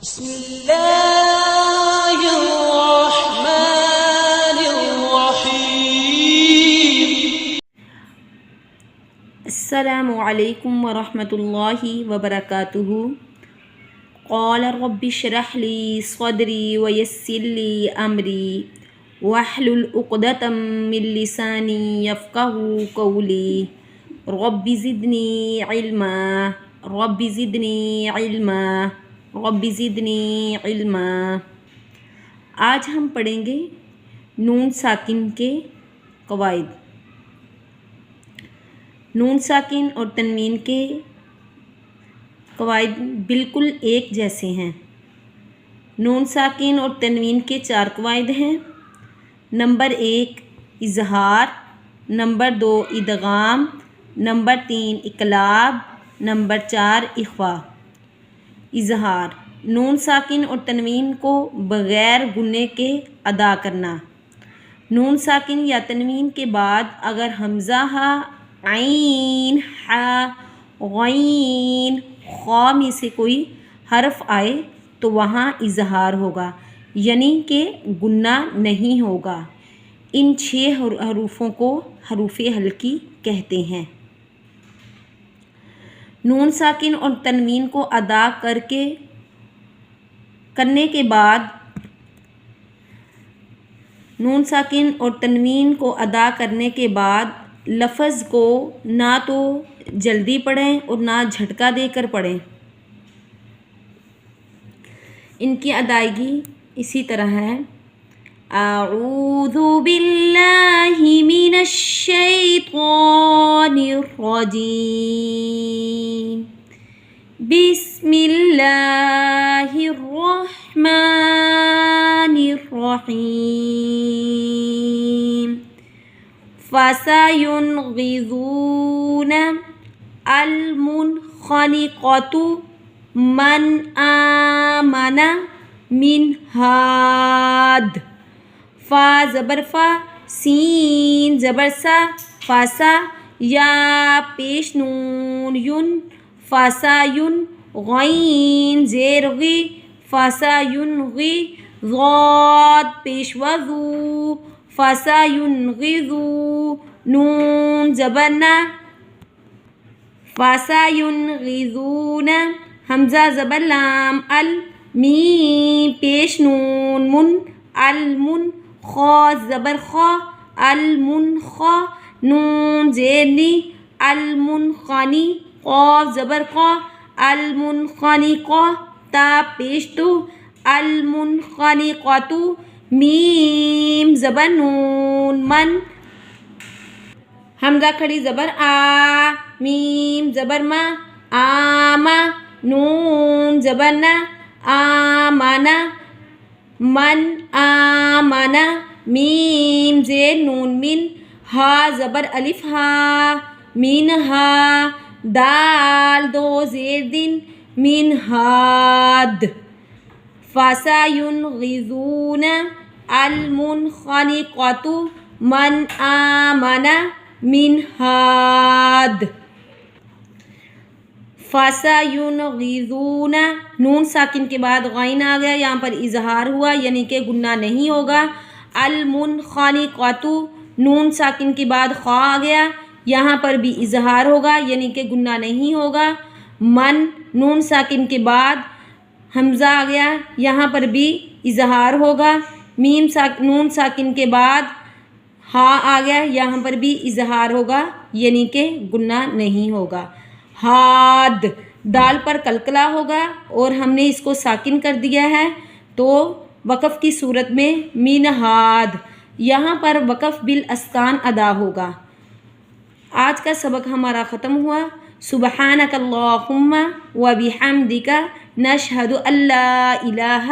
بسم اللہ الرحمن الرحیم۔ السلام علیکم ورحمۃ اللہ وبرکاتہ۔ قال رب اشرح لی صدری ویسر لی امری واحلل عقدۃ من لسانی یفقہوا قولی رب زدنی علما رب زدنی علما رب زدنی علما۔ آج ہم پڑھیں گے نون ساکن کے قواعد۔ نون ساکن اور تنوین کے قواعد بالکل ایک جیسے ہیں۔ نون ساکن اور تنوین کے 4 قواعد ہیں۔ نمبر 1 اظہار، نمبر 2 ادغام، نمبر 3 اقلاب، نمبر 4 اخفاء۔ اظہار، نون ساکن اور تنوین کو بغیر گنے کے ادا کرنا۔ نون ساکن یا تنوین کے بعد اگر حمزہ ہا، عین، ہا، غین، خا میں سے کوئی حرف آئے تو وہاں اظہار ہوگا، یعنی کہ گنہ نہیں ہوگا۔ ان 6 حروفوں کو حروف حلقی کہتے ہیں۔ نون ساکن اور تنوین کو ادا کرنے کے بعد نون ساکن اور تنوین کو ادا کرنے کے بعد لفظ کو نہ تو جلدی پڑھیں اور نہ جھٹکا دے کر پڑھیں۔ ان کی ادائیگی اسی طرح ہے: اعوذ باللہ من الشیطان الرجیم، بسم اللہ الرحمن الرحیم، فَسَيُنْغِضُونَ الْمُنْخَنِقَةُ مَنْ آمَنَ مِنْ ہاد، فا زبر فا، سین زبر سا، فاسا، یا پیش نون یون، فاسا یون، غین زیر غی، فاسا یون غی، ضاد پیش وضو، فاسا یون غیضو، نون زبر نا، فاسا یون غیضون، حمزہ زبر لام، ال، میم پیش نون من، المن، خا زبر خا، المنخا، نون زیر نی، المنخنی، قاف زبر قا، المنخنقہ، تا پیش تو، المنخنقۃ، میم زبر نون، من، حمزہ کھڑی زبر آ، میم زبر ما، آما، نون زبر نا، آمانا، من آمانا، میم زیر نون من، ہا زبر الف ہا، مین ہا، دال 2 زیر دن، من ہاد، فاسا ينغضون المنخنقۃ من آمن من ہاد، فاسا ينغضون، نون ساکن کے بعد غین آ گیا، یہاں پر اظہار ہوا یعنی کہ گنہ نہیں ہوگا۔ المنخنقۃ، نون ساکن کے بعد خا آ گیا، یہاں پر بھی اظہار ہوگا یعنی کہ گنہ نہیں ہوگا۔ من، نون ساکن کے بعد حمزہ آ گیا، یہاں پر بھی اظہار ہوگا۔ میم نون ساکن کے بعد ہا آ گیا، یہاں پر بھی اظہار ہوگا یعنی کہ گنہ نہیں ہوگا۔ ہاد، دال پر قلقلہ ہوگا اور ہم نے اس کو ساکن کر دیا ہے تو وقف کی صورت میں من ہاد، یہاں پر وقف بالاسکان ادا ہوگا۔ آج کا سبق ہمارا ختم ہوا۔ سبحانک اللہم و بحمدک، نشہد ان لا الہ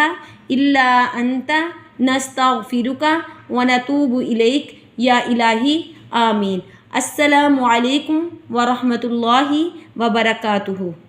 الا انت، نستغفرک و نتوب الیک، یا الہی آمین۔ السلام علیکم ورحمۃ اللہ وبرکاتہ۔